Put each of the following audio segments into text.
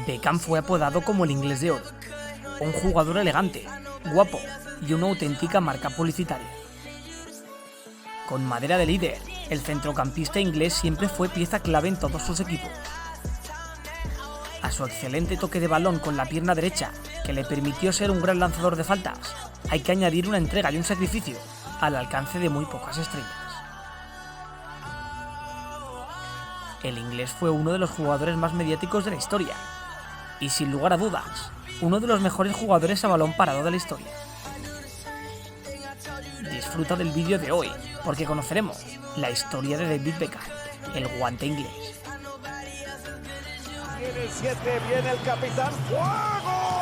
Beckham fue apodado como el inglés de oro, un jugador elegante, guapo y una auténtica marca publicitaria. Con madera de líder, el centrocampista inglés siempre fue pieza clave en todos sus equipos. A su excelente toque de balón con la pierna derecha, que le permitió ser un gran lanzador de faltas, hay que añadir una entrega y un sacrificio al alcance de muy pocas estrellas. El inglés fue uno de los jugadores más mediáticos de la historia y, sin lugar a dudas, uno de los mejores jugadores a balón parado de la historia. Disfruta del vídeo de hoy, porque conoceremos la historia de David Beckham, el guante inglés. Viene el 7, viene el capitán. ¡Fuego!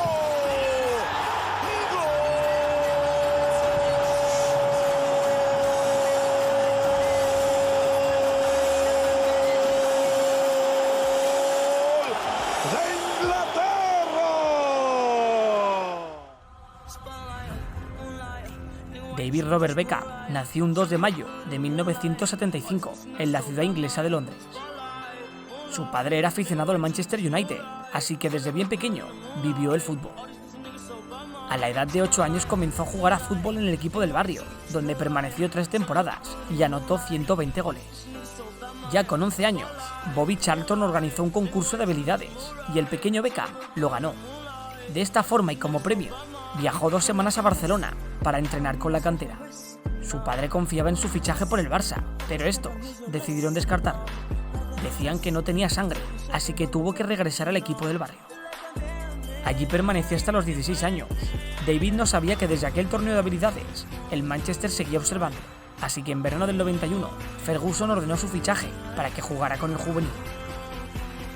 David Robert Beckham nació un 2 de mayo de 1975 en la ciudad inglesa de Londres. Su padre era aficionado al Manchester United, así que desde bien pequeño vivió el fútbol. A la edad de 8 años comenzó a jugar a fútbol en el equipo del barrio, donde permaneció 3 temporadas y anotó 120 goles. Ya con 11 años, Bobby Charlton organizó un concurso de habilidades y el pequeño Beckham lo ganó. De esta forma y como premio, viajó 2 semanas a Barcelona para entrenar con la cantera. Su padre confiaba en su fichaje por el Barça, pero estos decidieron descartarlo. Decían que no tenía sangre, así que tuvo que regresar al equipo del barrio. Allí permaneció hasta los 16 años. David no sabía que desde aquel torneo de habilidades, el Manchester seguía observando, así que en verano del 91, Ferguson ordenó su fichaje para que jugara con el juvenil.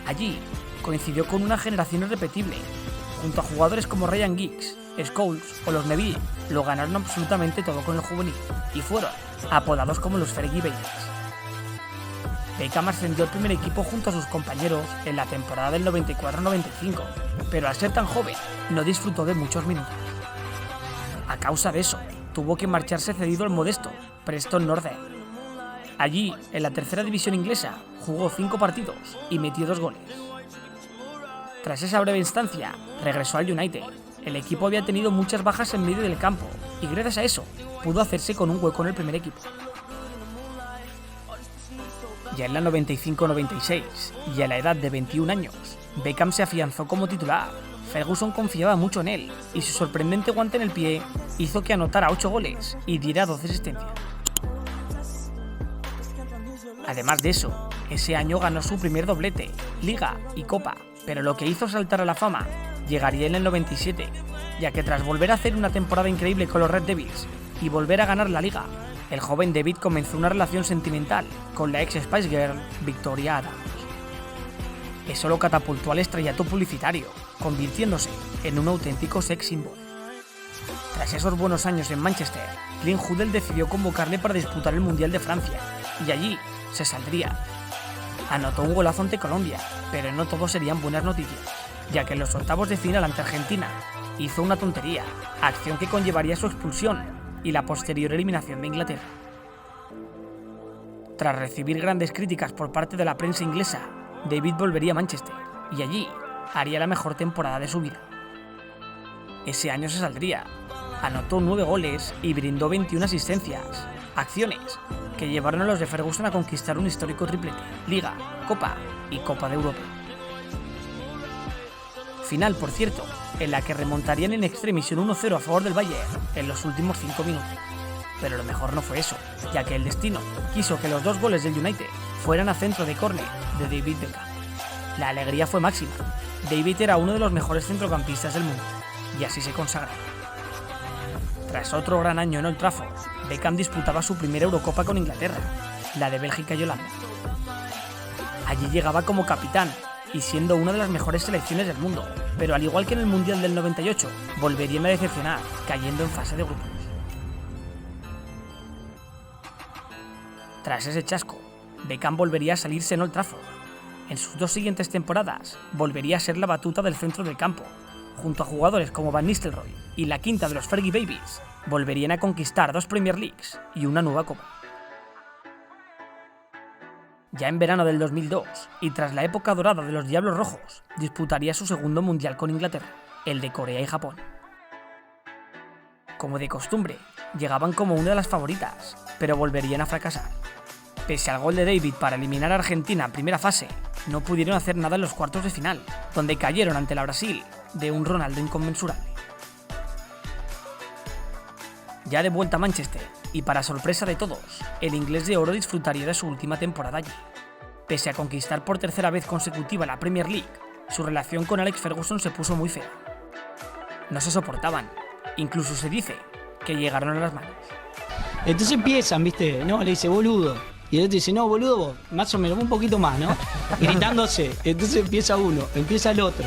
Allí coincidió con una generación irrepetible. Junto a jugadores como Ryan Giggs, Scholes o los Neville, lo ganaron absolutamente todo con el juvenil y fueron apodados como los Fergie Babies. Beckham ascendió al primer equipo junto a sus compañeros en la temporada del 94-95, pero al ser tan joven no disfrutó de muchos minutos. A causa de eso, tuvo que marcharse cedido al modesto Preston North End. Allí, en la tercera división inglesa, jugó 5 partidos y metió 2 goles. Tras esa breve instancia, regresó al United. El equipo había tenido muchas bajas en medio del campo y gracias a eso pudo hacerse con un hueco en el primer equipo. Ya en la 95-96 y a la edad de 21 años, Beckham se afianzó como titular. Ferguson confiaba mucho en él y su sorprendente guante en el pie hizo que anotara 8 goles y diera 12 asistencias. Además de eso, ese año ganó su primer doblete, Liga y Copa, pero lo que hizo saltar a la fama llegaría en el 97, ya que tras volver a hacer una temporada increíble con los Red Devils y volver a ganar la Liga, el joven David comenzó una relación sentimental con la ex Spice Girl Victoria Adams. Eso lo catapultó al estrellato publicitario, convirtiéndose en un auténtico sex symbol. Tras esos buenos años en Manchester, Clint Hoddle decidió convocarle para disputar el Mundial de Francia, y allí se saldría. Anotó un golazo ante Colombia, pero no todo serían buenas noticias, ya que en los octavos de final ante Argentina hizo una tontería, acción que conllevaría su expulsión y la posterior eliminación de Inglaterra. Tras recibir grandes críticas por parte de la prensa inglesa, David volvería a Manchester y allí haría la mejor temporada de su vida. Ese año se saldría, anotó 9 goles y brindó 21 asistencias, acciones que llevaron a los de Ferguson a conquistar un histórico triplete, Liga, Copa y Copa de Europa. Final, por cierto, en la que remontarían en extremis un 1-0 a favor del Bayern en los últimos 5 minutos. Pero lo mejor no fue eso, ya que el destino quiso que los 2 goles del United fueran a centro de córner de David Beckham. La alegría fue máxima. David era uno de los mejores centrocampistas del mundo, y así se consagró. Tras otro gran año en Old Trafford, Beckham disputaba su primera Eurocopa con Inglaterra, la de Bélgica y Holanda. Allí llegaba como capitán y siendo una de las mejores selecciones del mundo, pero al igual que en el Mundial del 98, volverían a decepcionar, cayendo en fase de grupos. Tras ese chasco, Beckham volvería a salirse en Old Trafford. En sus 2 siguientes temporadas, volvería a ser la batuta del centro del campo. Junto a jugadores como Van Nistelrooy y la quinta de los Fergie Babies, volverían a conquistar 2 Premier Leagues y una nueva Copa. Ya en verano del 2002, y tras la época dorada de los Diablos Rojos, disputaría su segundo mundial con Inglaterra, el de Corea y Japón. Como de costumbre, llegaban como una de las favoritas, pero volverían a fracasar. Pese al gol de David para eliminar a Argentina en primera fase, no pudieron hacer nada en los cuartos de final, donde cayeron ante la Brasil de un Ronaldo inconmensurable. Ya de vuelta a Manchester, y para sorpresa de todos, el inglés de oro disfrutaría de su última temporada allí. Pese a conquistar por tercera vez consecutiva la Premier League, su relación con Alex Ferguson se puso muy fea. No se soportaban, incluso se dice que llegaron a las manos. Entonces empiezan, ¿viste? No, le dice boludo. Y el otro dice, no, boludo vos, más o menos, un poquito más, ¿no? Gritándose. Entonces empieza uno, empieza el otro.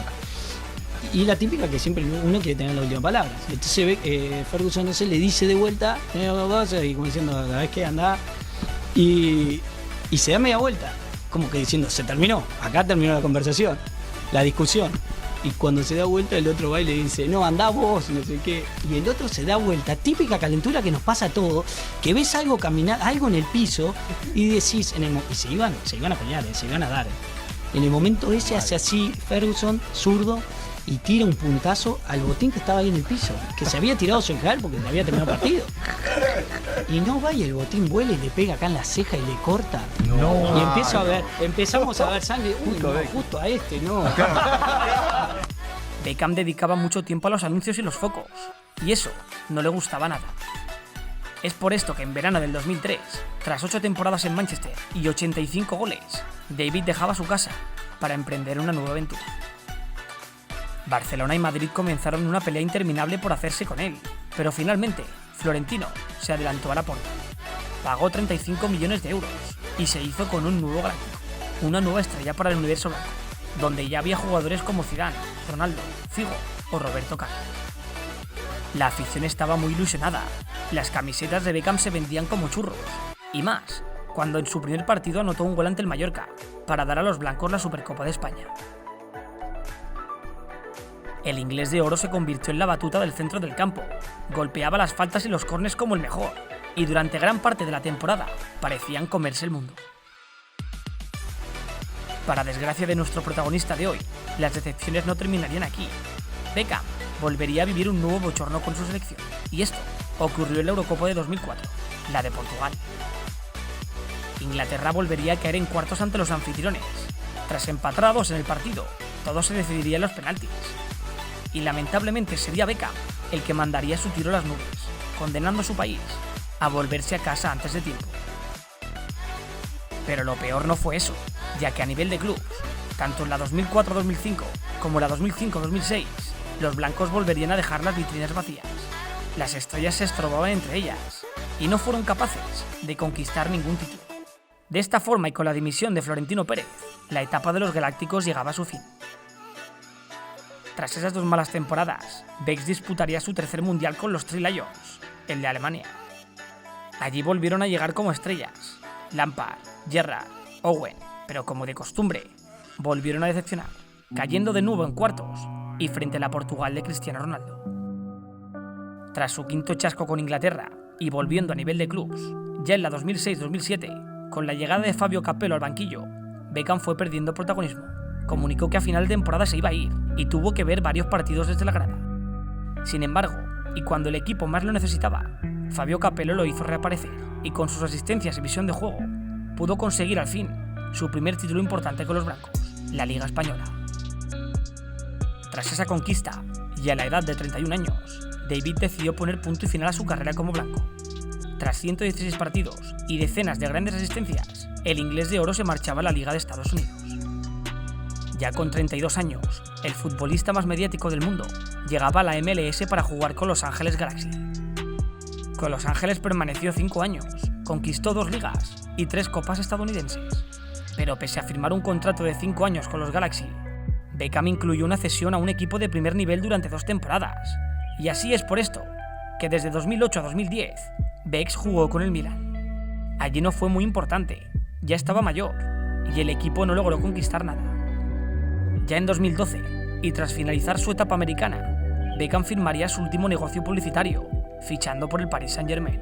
Y la típica que siempre uno quiere tener la última palabra. Entonces ve Ferguson entonces le dice de vuelta, y como diciendo, la vez que anda. Y se da media vuelta. Como que diciendo, se terminó, acá terminó la conversación, la discusión. Y cuando se da vuelta el otro va y le dice, no, andá vos, no sé qué. Y el otro se da vuelta, típica calentura que nos pasa a todos, que ves algo caminar, algo en el piso y decís, y se iban a pelear, se iban a dar. En el momento ese hace así Ferguson, zurdo, y tira un puntazo al botín que estaba ahí en el piso, que se había tirado sin caer porque había terminado el partido. Y no va y el botín vuela y le pega acá en la ceja y le corta. No. Y empezamos a ver sangre. Uy, no, justo a este, no. Beckham dedicaba mucho tiempo a los anuncios y los focos, y eso no le gustaba nada. Es por esto que en verano del 2003, tras 8 temporadas en Manchester y 85 goles, David dejaba su casa para emprender una nueva aventura. Barcelona y Madrid comenzaron una pelea interminable por hacerse con él, pero finalmente Florentino se adelantó a la porta. Pagó 35 millones de euros y se hizo con un nuevo galáctico, una nueva estrella para el universo blanco, donde ya había jugadores como Zidane, Ronaldo, Figo o Roberto Carlos. La afición estaba muy ilusionada, las camisetas de Beckham se vendían como churros, y más, cuando en su primer partido anotó un gol ante el Mallorca, para dar a los blancos la Supercopa de España. El inglés de oro se convirtió en la batuta del centro del campo, golpeaba las faltas y los córners como el mejor, y durante gran parte de la temporada parecían comerse el mundo. Para desgracia de nuestro protagonista de hoy, las decepciones no terminarían aquí. Beckham volvería a vivir un nuevo bochorno con su selección, y esto ocurrió en la Eurocopa de 2004, la de Portugal. Inglaterra volvería a caer en cuartos ante los anfitriones. Tras empatar a 2 en el partido, todo se decidiría en los penaltis. Y lamentablemente sería Beckham el que mandaría su tiro a las nubes, condenando a su país a volverse a casa antes de tiempo. Pero lo peor no fue eso, ya que a nivel de clubes, tanto en la 2004-2005 como en la 2005-2006, los blancos volverían a dejar las vitrinas vacías. Las estrellas se estrobaban entre ellas y no fueron capaces de conquistar ningún título. De esta forma y con la dimisión de Florentino Pérez, la etapa de los galácticos llegaba a su fin. Tras esas 2 malas temporadas, Becks disputaría su tercer mundial con los Three Lions, el de Alemania. Allí volvieron a llegar como estrellas, Lampard, Gerrard, Owen, pero como de costumbre, volvieron a decepcionar, cayendo de nuevo en cuartos y frente a la Portugal de Cristiano Ronaldo. Tras su quinto chasco con Inglaterra y volviendo a nivel de clubes, ya en la 2006-2007, con la llegada de Fabio Capello al banquillo, Beckham fue perdiendo protagonismo. Comunicó que a final de temporada se iba a ir y tuvo que ver varios partidos desde la grada. Sin embargo, y cuando el equipo más lo necesitaba, Fabio Capello lo hizo reaparecer y con sus asistencias y visión de juego pudo conseguir al fin su primer título importante con los blancos, la Liga Española. Tras esa conquista, y a la edad de 31 años, David decidió poner punto y final a su carrera como blanco. Tras 116 partidos y decenas de grandes asistencias, el inglés de oro se marchaba a la Liga de Estados Unidos. Ya con 32 años, el futbolista más mediático del mundo llegaba a la MLS para jugar con Los Ángeles Galaxy. Con Los Ángeles permaneció 5 años, conquistó 2 ligas y 3 copas estadounidenses. Pero pese a firmar un contrato de 5 años con los Galaxy, Beckham incluyó una cesión a un equipo de primer nivel durante 2 temporadas. Y así es por esto que desde 2008 a 2010, Becks jugó con el Milan. Allí no fue muy importante, ya estaba mayor y el equipo no logró conquistar nada. Ya en 2012, y tras finalizar su etapa americana, Beckham firmaría su último negocio publicitario, fichando por el Paris Saint-Germain.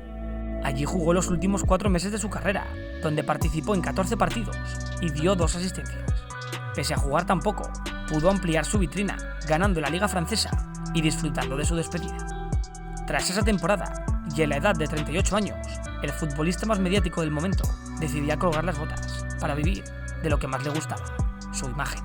Allí jugó los últimos 4 meses de su carrera, donde participó en 14 partidos y dio 2 asistencias. Pese a jugar tan poco, pudo ampliar su vitrina, ganando la Liga Francesa y disfrutando de su despedida. Tras esa temporada, y a la edad de 38 años, el futbolista más mediático del momento decidía colgar las botas para vivir de lo que más le gustaba, su imagen.